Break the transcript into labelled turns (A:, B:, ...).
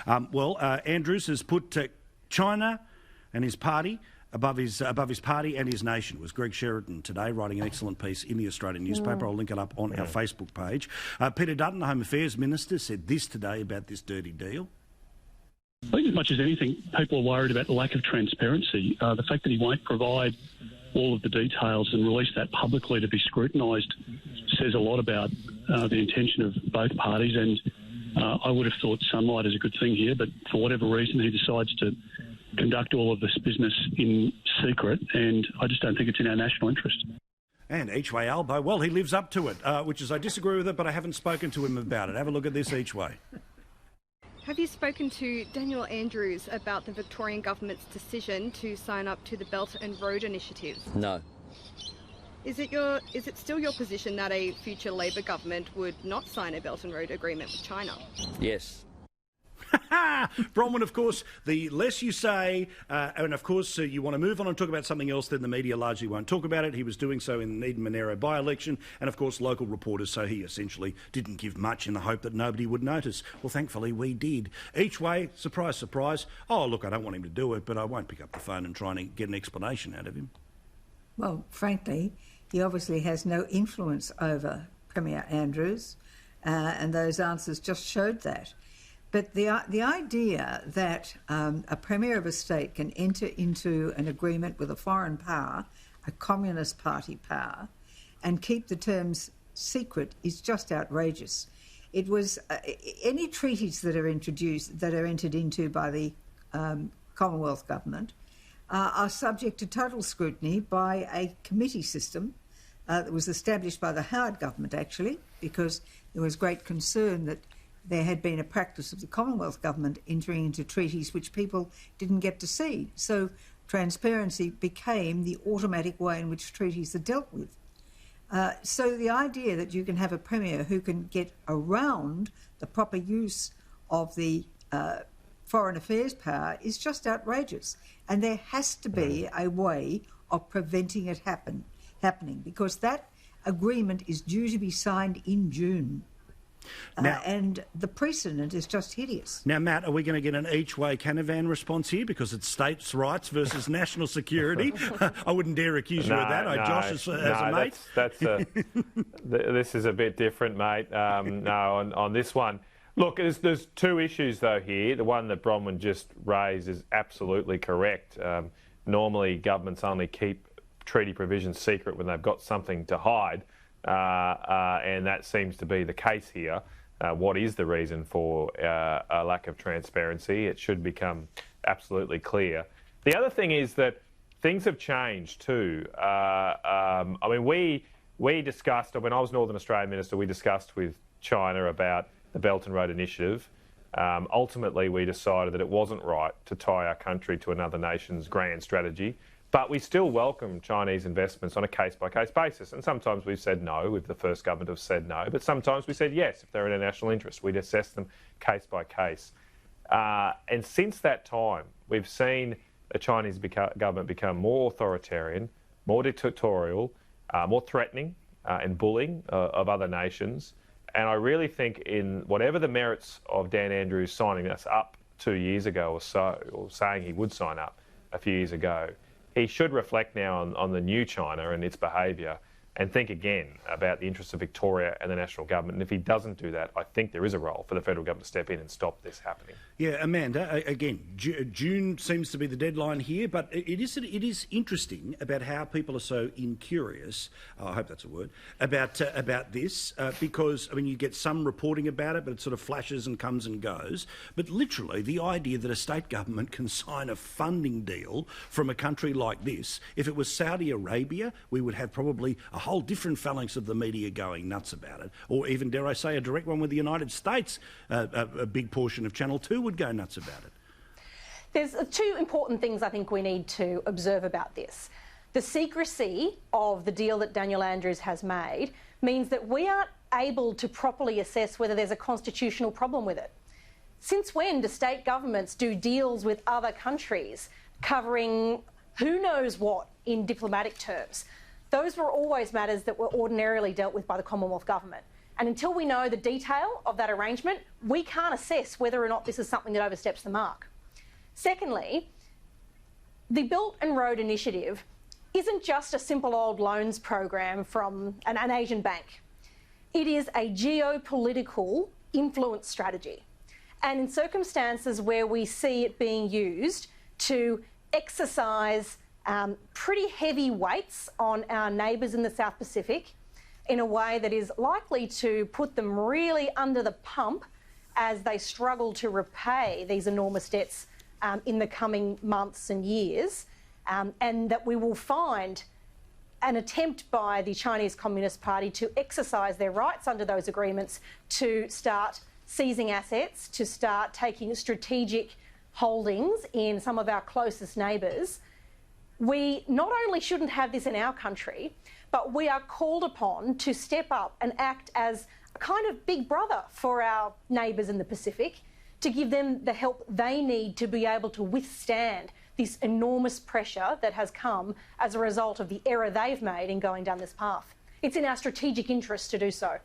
A: Andrews has put China and his party above his party and his nation. It was Greg Sheridan today writing an excellent piece in the Australian newspaper. I'll link it up on our Facebook page. Peter Dutton, the Home Affairs Minister, said this today about this dirty deal.
B: I think as much as anything, people are worried about the lack of transparency. The fact that he won't provide all of the details and release that publicly to be scrutinised says a lot about the intention of both parties, and I would have thought sunlight is a good thing here, but for whatever reason he decides to conduct all of this business in secret, and I just don't think it's in our national interest.
A: And each way Albo, well, he lives up to it, which is I disagree with it, but I haven't spoken to him about it. Have a look at this each way.
C: Have you spoken to Daniel Andrews about the Victorian government's decision to sign up to the Belt and Road Initiative?
D: No.
C: Is it still your position that a future Labor government would not sign a Belt and Road agreement with China?
D: Yes.
A: Bronwyn, of course, the less you say, and of course you want to move on and talk about something else, then the media largely won't talk about it. He was doing so in the Eden-Monaro by-election, and of course local reporters, so he essentially didn't give much in the hope that nobody would notice. Well, thankfully we did. Each way, surprise, surprise, oh look, I don't want him to do it, but I won't pick up the phone and try and get an explanation out of him.
E: Well, frankly, he obviously has no influence over Premier Andrews, and those answers just showed that. But the idea that a Premier of a state can enter into an agreement with a foreign power, a Communist Party power, and keep the terms secret is just outrageous. It was any treaties that are entered into by the Commonwealth Government are subject to total scrutiny by a committee system that was established by the Howard government, actually, because there was great concern that there had been a practice of the Commonwealth Government entering into treaties which people didn't get to see. So transparency became the automatic way in which treaties are dealt with. So the idea that you can have a Premier who can get around the proper use of the foreign affairs power is just outrageous. And there has to be a way of preventing it happening, because that agreement is due to be signed in June. And the precedent is just hideous.
A: Now, Matt, are we going to get an each-way Canavan response here because it's states' rights versus national security? I wouldn't dare accuse you of that. Josh, as a mate.
F: This is a bit different, mate. On this one. Look, there's two issues, though, here. The one that Bronwyn just raised is absolutely correct. Normally, governments only keep treaty provisions secret when they've got something to hide. And that seems to be the case here. What is the reason for a lack of transparency? It should become absolutely clear. The other thing is that things have changed too. I mean, we discussed, when I was Northern Australian Minister, we discussed with China about the Belt and Road Initiative. Ultimately, we decided that it wasn't right to tie our country to another nation's grand strategy. But we still welcome Chinese investments on a case-by-case basis. And sometimes we've said no, if the first government have said no. But sometimes we said yes, if they're in our national interest. We'd assess them case by case. And since that time, we've seen the Chinese government become more authoritarian, more dictatorial, more threatening and bullying of other nations. And I really think in whatever the merits of Dan Andrews signing us up 2 years ago or so, or saying he would sign up a few years ago, he should reflect now on the new China and its behaviour and think again about the interests of Victoria and the national government. And if he doesn't do that, I think there is a role for the federal government to step in and stop this happening.
A: Yeah, Amanda, again, June seems to be the deadline here, but it is interesting about how people are so incurious, I hope that's a word, about this, because, I mean, you get some reporting about it, but it sort of flashes and comes and goes. But literally, the idea that a state government can sign a funding deal from a country like this, if it was Saudi Arabia, we would have probably a whole different phalanx of the media going nuts about it, or even, dare I say, a direct one with the United States, a big portion of Channel 2 would go nuts about it.
G: There's two important things I think we need to observe about this. The secrecy of the deal that Daniel Andrews has made means that we aren't able to properly assess whether there's a constitutional problem with it. Since when do state governments do deals with other countries covering who knows what in diplomatic terms? Those were always matters that were ordinarily dealt with by the Commonwealth Government. And until we know the detail of that arrangement, we can't assess whether or not this is something that oversteps the mark. Secondly, the Belt and Road Initiative isn't just a simple old loans program from an Asian bank. It is a geopolitical influence strategy. And in circumstances where we see it being used to exercise pretty heavy weights on our neighbours in the South Pacific in a way that is likely to put them really under the pump as they struggle to repay these enormous debts in the coming months and years, and that we will find an attempt by the Chinese Communist Party to exercise their rights under those agreements to start seizing assets, to start taking strategic holdings in some of our closest neighbours. We not only shouldn't have this in our country, but we are called upon to step up and act as a kind of big brother for our neighbours in the Pacific, to give them the help they need to be able to withstand this enormous pressure that has come as a result of the error they've made in going down this path. It's in our strategic interest to do so.